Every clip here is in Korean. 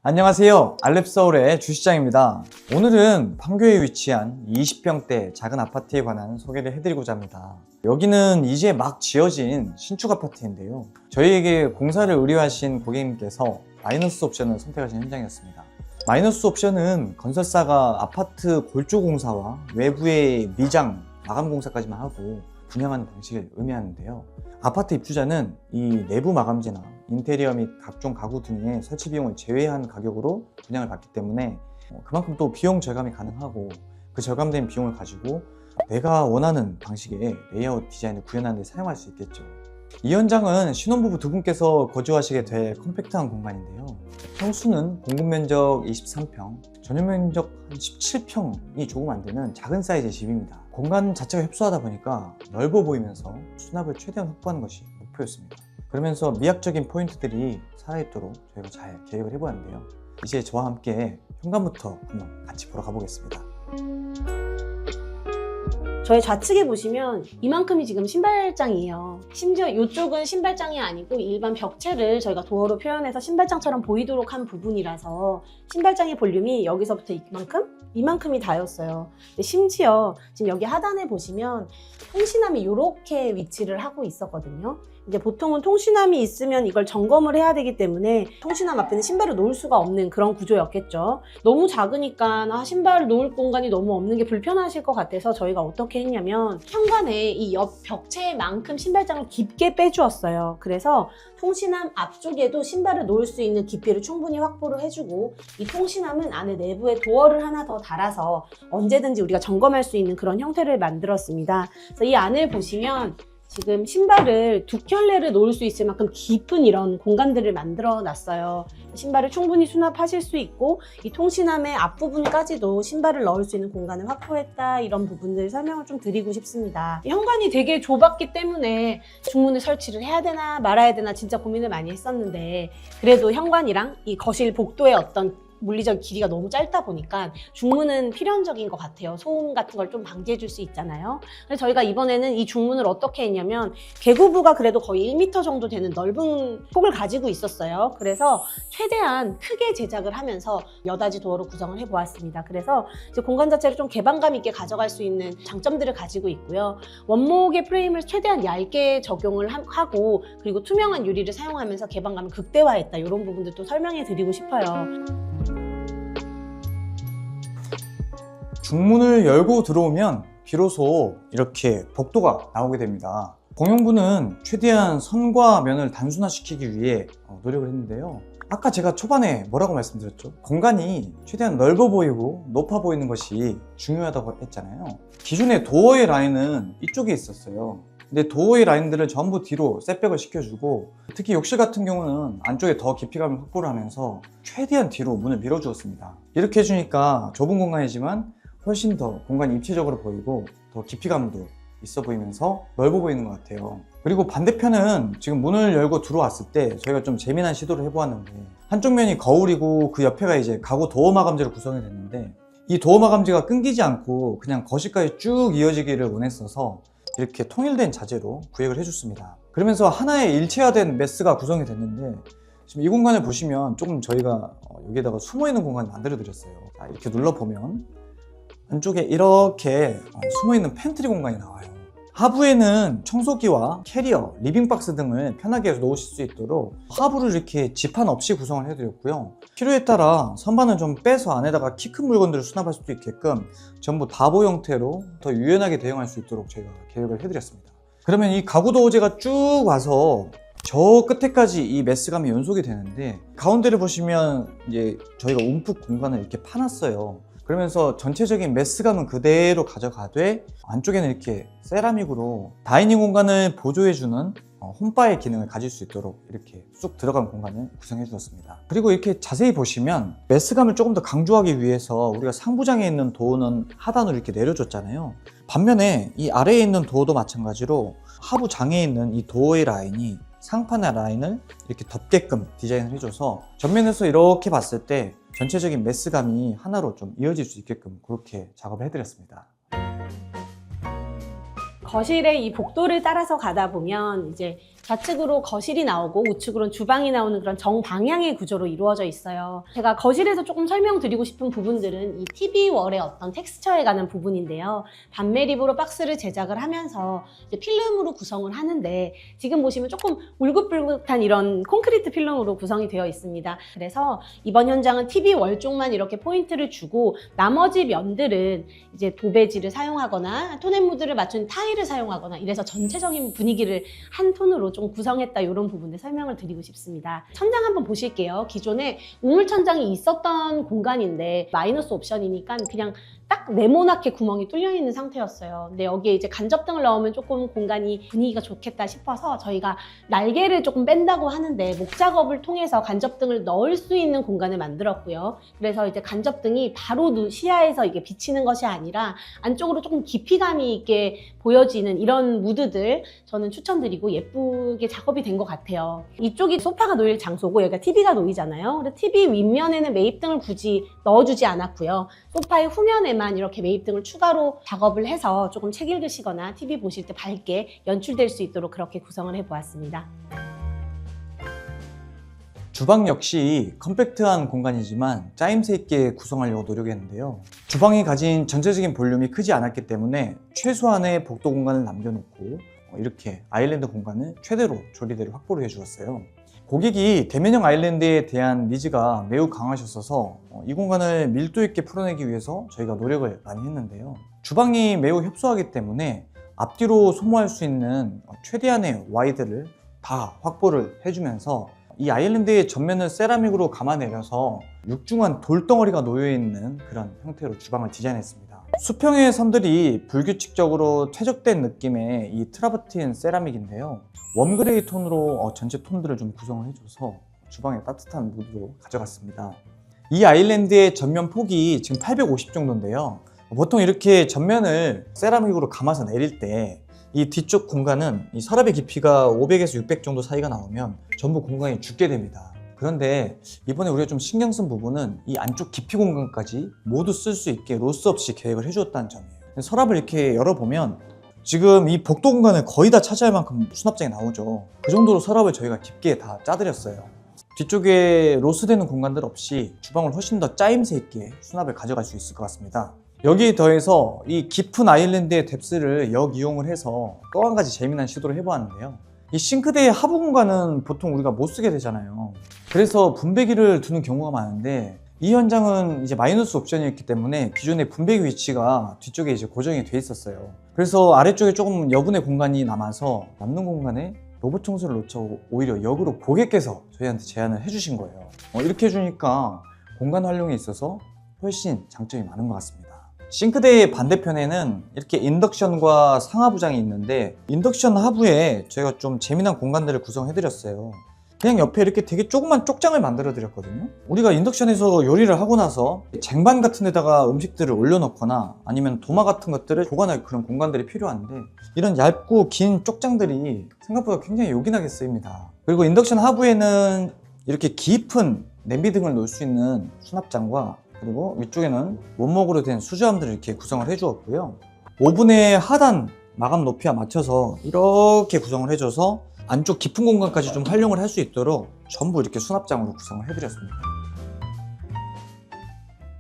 안녕하세요. 알랩서울의 주시장입니다. 오늘은 판교에 위치한 20평대 작은 아파트에 관한 소개를 해드리고자 합니다. 여기는 이제 막 지어진 신축 아파트인데요. 저희에게 공사를 의뢰하신 고객님께서 마이너스 옵션을 선택하신 현장이었습니다. 마이너스 옵션은 건설사가 아파트 골조 공사와 외부의 미장, 마감 공사까지만 하고 분양하는 방식을 의미하는데요. 아파트 입주자는 이 내부 마감재나 인테리어 및 각종 가구 등의 설치 비용을 제외한 가격으로 분양을 받기 때문에 그만큼 또 비용 절감이 가능하고, 그 절감된 비용을 가지고 내가 원하는 방식의 레이아웃 디자인을 구현하는 데 사용할 수 있겠죠. 이 현장은 신혼부부 두 분께서 거주하시게 될 컴팩트한 공간인데요. 평수는 공급 면적 23평, 전용 면적 한 17평이 조금 안 되는 작은 사이즈의 집입니다. 공간 자체가 협소하다 보니까 넓어 보이면서 수납을 최대한 확보하는 것이 목표였습니다. 그러면서 미학적인 포인트들이 살아있도록 저희가 잘 계획을 해보았는데요. 이제 저와 함께 현관부터 한번 같이 보러 가보겠습니다. 저희 좌측에 보시면 이만큼이 지금 신발장이에요. 심지어 이쪽은 신발장이 아니고 일반 벽체를 저희가 도어로 표현해서 신발장처럼 보이도록 한 부분이라서 신발장의 볼륨이 여기서부터 이만큼이 다였어요. 심지어 지금 여기 하단에 보시면 통신함이 이렇게 위치를 하고 있었거든요. 이제 보통은 통신함이 있으면 이걸 점검을 해야 되기 때문에 통신함 앞에는 신발을 놓을 수가 없는 그런 구조였겠죠. 너무 작으니까 신발을 놓을 공간이 너무 없는 게 불편하실 것 같아서 저희가 어떻게 했냐면 현관에 이 옆 벽체만큼 신발장을 깊게 빼주었어요. 그래서 통신함 앞쪽에도 신발을 놓을 수 있는 깊이를 충분히 확보를 해주고, 이 통신함은 안에 내부에 도어를 하나 더 달아서 언제든지 우리가 점검할 수 있는 그런 형태를 만들었습니다. 그래서 이 안을 보시면 지금 신발을 두 켤레를 놓을 수 있을 만큼 깊은 이런 공간들을 만들어 놨어요. 신발을 충분히 수납하실 수 있고, 이 통신함의 앞부분까지도 신발을 넣을 수 있는 공간을 확보했다, 이런 부분들 설명을 좀 드리고 싶습니다. 현관이 되게 좁았기 때문에 중문을 설치를 해야 되나 말아야 되나 진짜 고민을 많이 했었는데, 그래도 현관이랑 이 거실 복도의 어떤 물리적 길이가 너무 짧다 보니까 중문은 필연적인 것 같아요. 소음 같은 걸 좀 방지해 줄 수 있잖아요. 그래서 저희가 이번에는 이 중문을 어떻게 했냐면, 개구부가 그래도 거의 1m 정도 되는 넓은 폭을 가지고 있었어요. 그래서 최대한 크게 제작을 하면서 여닫이 도어로 구성을 해보았습니다. 그래서 이제 공간 자체를 좀 개방감 있게 가져갈 수 있는 장점들을 가지고 있고요. 원목의 프레임을 최대한 얇게 적용을 하고, 그리고 투명한 유리를 사용하면서 개방감을 극대화했다, 이런 부분들도 설명해 드리고 싶어요. 중문을 열고 들어오면 비로소 이렇게 복도가 나오게 됩니다. 공용부는 최대한 선과 면을 단순화시키기 위해 노력을 했는데요. 아까 제가 초반에 뭐라고 말씀드렸죠? 공간이 최대한 넓어 보이고 높아 보이는 것이 중요하다고 했잖아요. 기존의 도어의 라인은 이쪽에 있었어요. 근데 도어의 라인들을 전부 뒤로 셋백을 시켜주고, 특히 욕실 같은 경우는 안쪽에 더 깊이감을 확보를 하면서 최대한 뒤로 문을 밀어주었습니다. 이렇게 해주니까 좁은 공간이지만 훨씬 더 공간이 입체적으로 보이고 더 깊이감도 있어 보이면서 넓어 보이는 것 같아요. 그리고 반대편은 지금 문을 열고 들어왔을 때 저희가 좀 재미난 시도를 해보았는데, 한쪽 면이 거울이고 그 옆에가 이제 가구 도어 마감재로 구성이 됐는데, 이 도어 마감재가 끊기지 않고 그냥 거실까지 쭉 이어지기를 원했어서 이렇게 통일된 자재로 구획을 해줬습니다. 그러면서 하나의 일체화된 메스가 구성이 됐는데, 지금 이 공간을 보시면 조금 저희가 여기에다가 숨어있는 공간을 만들어 드렸어요. 자, 이렇게 눌러보면 안쪽에 이렇게 숨어있는 팬트리 공간이 나와요. 하부에는 청소기와 캐리어, 리빙박스 등을 편하게 놓으실 수 있도록 하부를 이렇게 지판 없이 구성을 해드렸고요. 필요에 따라 선반을 좀 빼서 안에다가 키 큰 물건들을 수납할 수도 있게끔 전부 다보 형태로 더 유연하게 대응할 수 있도록 저희가 계획을 해드렸습니다. 그러면 이 가구 도어재가 쭉 와서 저 끝에까지 이 메스감이 연속이 되는데, 가운데를 보시면 이제 저희가 움푹 공간을 이렇게 파놨어요. 그러면서 전체적인 메스감은 그대로 가져가되, 안쪽에는 이렇게 세라믹으로 다이닝 공간을 보조해주는 홈바의 기능을 가질 수 있도록 이렇게 쑥 들어간 공간을 구성해 주었습니다. 그리고 이렇게 자세히 보시면 메스감을 조금 더 강조하기 위해서 우리가 상부장에 있는 도어는 하단으로 이렇게 내려줬잖아요. 반면에 이 아래에 있는 도어도 마찬가지로 하부장에 있는 이 도어의 라인이 상판의 라인을 이렇게 덮게끔 디자인을 해줘서 전면에서 이렇게 봤을 때 전체적인 메스감이 하나로 좀 이어질 수 있게끔 그렇게 작업을 해드렸습니다. 거실의 이 복도를 따라서 가다 보면 이제 좌측으로 거실이 나오고 우측으로는 주방이 나오는 그런 정방향의 구조로 이루어져 있어요. 제가 거실에서 조금 설명드리고 싶은 부분들은 이 TV 월의 어떤 텍스처에 관한 부분인데요. 반매립으로 박스를 제작을 하면서 이제 필름으로 구성을 하는데 지금 보시면 조금 울긋불긋한 이런 콘크리트 필름으로 구성이 되어 있습니다. 그래서 이번 현장은 TV 월 쪽만 이렇게 포인트를 주고 나머지 면들은 이제 도배지를 사용하거나 톤앤무드를 맞춘 타일을 사용하거나 이래서 전체적인 분위기를 한 톤으로 좀 구성했다 이런 부분들 설명을 드리고 싶습니다. 천장 한번 보실게요. 기존에 우물 천장이 있었던 공간인데 마이너스 옵션이니까 그냥 딱 네모나게 구멍이 뚫려 있는 상태였어요. 근데 여기에 이제 간접등을 넣으면 조금 공간이 분위기가 좋겠다 싶어서 저희가 날개를 조금 뺀다고 하는데 목 작업을 통해서 간접등을 넣을 수 있는 공간을 만들었고요. 그래서 이제 간접등이 바로 시야에서 이게 비치는 것이 아니라 안쪽으로 조금 깊이감이 있게 보여지는 이런 무드들 저는 추천드리고 예쁘게 작업이 된 것 같아요. 이쪽이 소파가 놓일 장소고 여기가 TV가 놓이잖아요. 근데 TV 윗면에는 매입등을 굳이 넣어주지 않았고요. 소파의 후면에만 이렇게 매입등을 추가로 작업을 해서 조금 책 읽으시거나 TV 보실 때 밝게 연출될 수 있도록 그렇게 구성을 해보았습니다. 주방 역시 컴팩트한 공간이지만 짜임새 있게 구성하려고 노력했는데요. 주방이 가진 전체적인 볼륨이 크지 않았기 때문에 최소한의 복도 공간을 남겨놓고 이렇게 아일랜드 공간을 최대로 조리대를 확보를 해주었어요. 고객이 대면형 아일랜드에 대한 니즈가 매우 강하셨어서 이 공간을 밀도 있게 풀어내기 위해서 저희가 노력을 많이 했는데요. 주방이 매우 협소하기 때문에 앞뒤로 소모할 수 있는 최대한의 와이드를 다 확보를 해주면서 이 아일랜드의 전면을 세라믹으로 감아내려서 육중한 돌덩어리가 놓여있는 그런 형태로 주방을 디자인했습니다. 수평의 선들이 불규칙적으로 퇴적된 느낌의 이 트라버틴 세라믹인데요. 웜그레이 톤으로 전체 톤들을 좀 구성을 해줘서 주방에 따뜻한 무드로 가져갔습니다. 이 아일랜드의 전면 폭이 지금 850 정도인데요. 보통 이렇게 전면을 세라믹으로 감아서 내릴 때 이 뒤쪽 공간은 이 서랍의 깊이가 500에서 600 정도 사이가 나오면 전부 공간이 죽게 됩니다. 그런데 이번에 우리가 좀 신경 쓴 부분은 이 안쪽 깊이 공간까지 모두 쓸 수 있게 로스 없이 계획을 해주었다는 점이에요. 서랍을 이렇게 열어보면 지금 이 복도 공간을 거의 다 차지할 만큼 수납장이 나오죠. 그 정도로 서랍을 저희가 깊게 다 짜드렸어요. 뒤쪽에 로스되는 공간들 없이 주방을 훨씬 더 짜임새 있게 수납을 가져갈 수 있을 것 같습니다. 여기에 더해서 이 깊은 아일랜드의 뎁스를 역이용을 해서 또 한 가지 재미난 시도를 해보았는데요. 이 싱크대의 하부 공간은 보통 우리가 못 쓰게 되잖아요. 그래서 분배기를 두는 경우가 많은데 이 현장은 이제 마이너스 옵션이었기 때문에 기존의 분배기 위치가 뒤쪽에 이제 고정이 돼 있었어요. 그래서 아래쪽에 조금 여분의 공간이 남아서 남는 공간에 로봇 청소를 놓쳐 오히려 역으로 고객께서 저희한테 제안을 해주신 거예요. 이렇게 해주니까 공간 활용에 있어서 훨씬 장점이 많은 것 같습니다. 싱크대의 반대편에는 이렇게 인덕션과 상하부장이 있는데 인덕션 하부에 저희가 좀 재미난 공간들을 구성해드렸어요. 그냥 옆에 이렇게 되게 조그만 쪽장을 만들어 드렸거든요. 우리가 인덕션에서 요리를 하고 나서 쟁반 같은 데다가 음식들을 올려놓거나 아니면 도마 같은 것들을 보관할 그런 공간들이 필요한데 이런 얇고 긴 쪽장들이 생각보다 굉장히 요긴하게 쓰입니다. 그리고 인덕션 하부에는 이렇게 깊은 냄비 등을 놓을 수 있는 수납장과 그리고 위쪽에는 원목으로 된 수저함들을 이렇게 구성을 해주었고요. 오븐의 하단 마감 높이와 맞춰서 이렇게 구성을 해줘서 안쪽 깊은 공간까지 좀 활용을 할 수 있도록 전부 이렇게 수납장으로 구성을 해드렸습니다.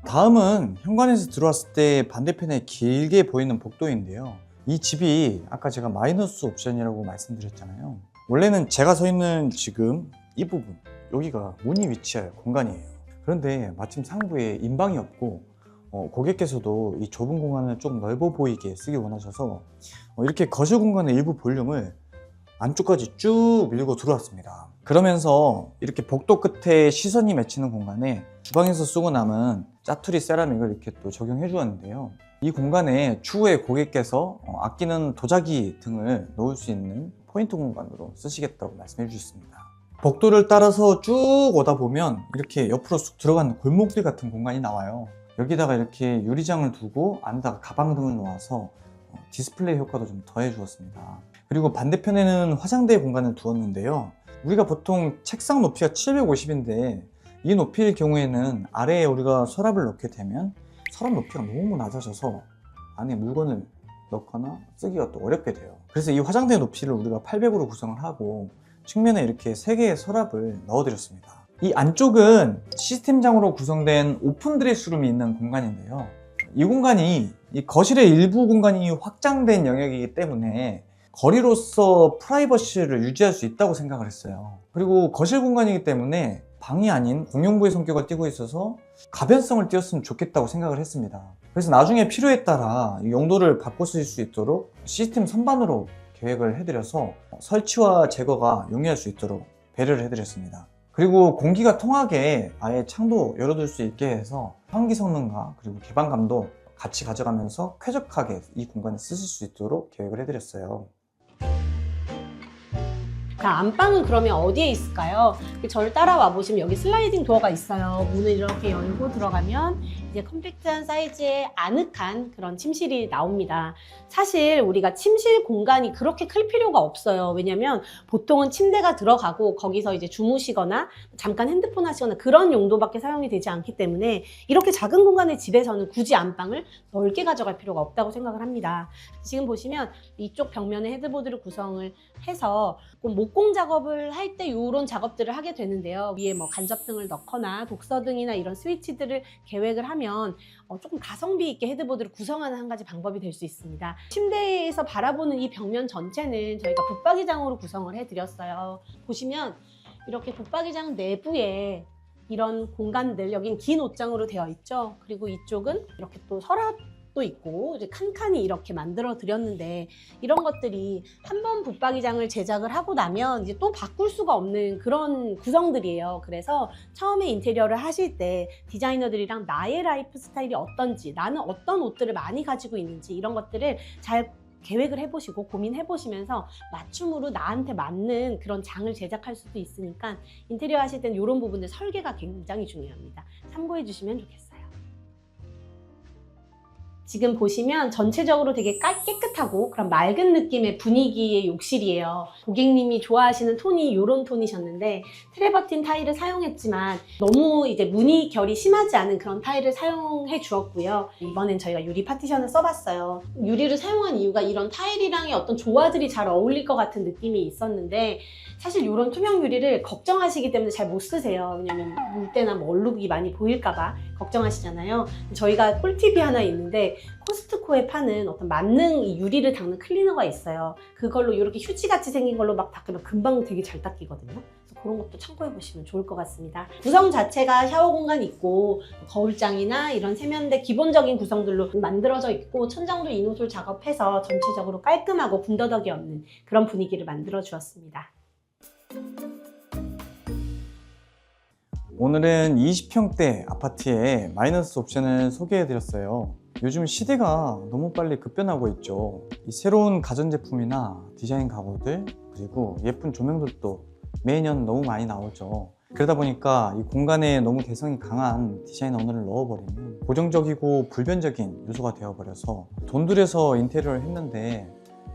다음은 현관에서 들어왔을 때 반대편에 길게 보이는 복도인데요. 이 집이 아까 제가 마이너스 옵션이라고 말씀드렸잖아요. 원래는 제가 서 있는 지금 이 부분, 여기가 문이 위치할 공간이에요. 그런데 마침 상부에 인방이 없고 고객께서도 이 좁은 공간을 좀 넓어 보이게 쓰기 원하셔서 이렇게 거실 공간의 일부 볼륨을 안쪽까지 쭉 밀고 들어왔습니다. 그러면서 이렇게 복도 끝에 시선이 맺히는 공간에 주방에서 쓰고 남은 짜투리 세라믹을 이렇게 또 적용해 주었는데요. 이 공간에 추후에 고객께서 아끼는 도자기 등을 놓을 수 있는 포인트 공간으로 쓰시겠다고 말씀해 주셨습니다. 복도를 따라서 쭉 오다 보면 이렇게 옆으로 쑥 들어가는 골목길 같은 공간이 나와요. 여기다가 이렇게 유리장을 두고 안에다가 가방 등을 놓아서 디스플레이 효과도 좀 더해 주었습니다. 그리고 반대편에는 화장대 공간을 두었는데요. 우리가 보통 책상 높이가 750인데 이 높이의 경우에는 아래에 우리가 서랍을 넣게 되면 서랍 높이가 너무 낮아져서 안에 물건을 넣거나 쓰기가 또 어렵게 돼요. 그래서 이 화장대 높이를 우리가 800으로 구성을 하고 측면에 이렇게 3개의 서랍을 넣어드렸습니다. 이 안쪽은 시스템장으로 구성된 오픈 드레스룸이 있는 공간인데요. 이 공간이 이 거실의 일부 공간이 확장된 영역이기 때문에 거리로서 프라이버시를 유지할 수 있다고 생각을 했어요. 그리고 거실 공간이기 때문에 방이 아닌 공용부의 성격을 띠고 있어서 가변성을 띄었으면 좋겠다고 생각을 했습니다. 그래서 나중에 필요에 따라 용도를 바꿔 쓸 수 있도록 시스템 선반으로 계획을 해드려서 설치와 제거가 용이할 수 있도록 배려를 해드렸습니다. 그리고 공기가 통하게 아예 창도 열어둘 수 있게 해서 환기 성능과 그리고 개방감도 같이 가져가면서 쾌적하게 이 공간을 쓰실 수 있도록 계획을 해드렸어요. 자, 안방은 그러면 어디에 있을까요? 저를 따라와 보시면 여기 슬라이딩 도어가 있어요. 문을 이렇게 열고 들어가면 이제 컴팩트한 사이즈의 아늑한 그런 침실이 나옵니다. 사실 우리가 침실 공간이 그렇게 클 필요가 없어요. 왜냐면 보통은 침대가 들어가고 거기서 이제 주무시거나 잠깐 핸드폰 하시거나 그런 용도밖에 사용이 되지 않기 때문에 이렇게 작은 공간의 집에서는 굳이 안방을 넓게 가져갈 필요가 없다고 생각을 합니다. 지금 보시면 이쪽 벽면에 헤드보드를 구성을 해서 목공 작업을 할 때 이런 작업들을 하게 되는데요. 위에 뭐 간접등을 넣거나 독서등이나 이런 스위치들을 계획을 하면 조금 가성비 있게 헤드보드를 구성하는 한 가지 방법이 될 수 있습니다. 침대에서 바라보는 이 벽면 전체는 저희가 붙박이장으로 구성을 해드렸어요. 보시면 이렇게 붙박이장 내부에 이런 공간들, 여긴 긴 옷장으로 되어 있죠. 그리고 이쪽은 이렇게 또 서랍도 있고 이제 칸칸이 이렇게 만들어 드렸는데 이런 것들이 한번 붙박이장을 제작을 하고 나면 이제 또 바꿀 수가 없는 그런 구성들이에요. 그래서 처음에 인테리어를 하실 때 디자이너들이랑 나의 라이프 스타일이 어떤지, 나는 어떤 옷들을 많이 가지고 있는지 이런 것들을 잘 계획을 해보시고 고민해보시면서 맞춤으로 나한테 맞는 그런 장을 제작할 수도 있으니까 인테리어 하실 때는 이런 부분들 설계가 굉장히 중요합니다. 참고해 주시면 좋겠어요. 지금 보시면 전체적으로 되게 깨끗하고 그런 맑은 느낌의 분위기의 욕실이에요. 고객님이 좋아하시는 톤이 이런 톤이셨는데 트레버틴 타일을 사용했지만 너무 이제 무늬 결이 심하지 않은 그런 타일을 사용해 주었고요. 이번엔 저희가 유리 파티션을 써봤어요. 유리를 사용한 이유가 이런 타일이랑의 어떤 조화들이 잘 어울릴 것 같은 느낌이 있었는데 사실 이런 투명 유리를 걱정하시기 때문에 잘 못 쓰세요. 왜냐면 물때나 뭐 얼룩이 많이 보일까봐 걱정하시잖아요. 저희가 꿀팁이 하나 있는데 코스트코에 파는 어떤 만능 이 유리를 닦는 클리너가 있어요. 그걸로 이렇게 휴지같이 생긴 걸로 막 닦으면 금방 되게 잘 닦이거든요. 그래서 그런 것도 참고해 보시면 좋을 것 같습니다. 구성 자체가 샤워 공간 있고 거울장이나 이런 세면대 기본적인 구성들로 만들어져 있고 천장도 인호술 작업해서 전체적으로 깔끔하고 군더더기 없는 그런 분위기를 만들어 주었습니다. 오늘은 20평대 아파트의 마이너스 옵션을 소개해드렸어요. 요즘 시대가 너무 빨리 급변하고 있죠. 이 새로운 가전제품이나 디자인 가구들 그리고 예쁜 조명들도 매년 너무 많이 나오죠. 그러다 보니까 이 공간에 너무 개성이 강한 디자인 언어를 넣어버리면 고정적이고 불변적인 요소가 되어버려서 돈 들여서 인테리어를 했는데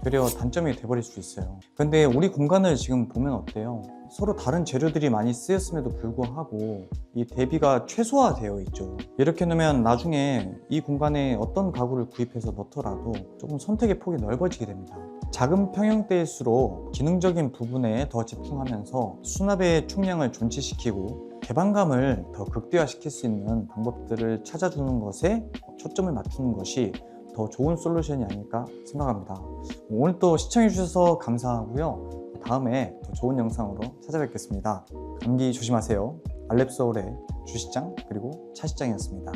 되려 단점이 돼버릴 수 있어요. 근데 우리 공간을 지금 보면 어때요? 서로 다른 재료들이 많이 쓰였음에도 불구하고 이 대비가 최소화되어 있죠. 이렇게 놓으면 나중에 이 공간에 어떤 가구를 구입해서 넣더라도 조금 선택의 폭이 넓어지게 됩니다. 작은 평형대일수록 기능적인 부분에 더 집중하면서 수납의 총량을 존치시키고 개방감을 더 극대화시킬 수 있는 방법들을 찾아주는 것에 초점을 맞추는 것이 더 좋은 솔루션이 아닐까 생각합니다. 오늘 또 시청해주셔서 감사하고요. 다음에 더 좋은 영상으로 찾아뵙겠습니다. 감기 조심하세요. 알랩서울의 주시장 그리고 차시장이었습니다.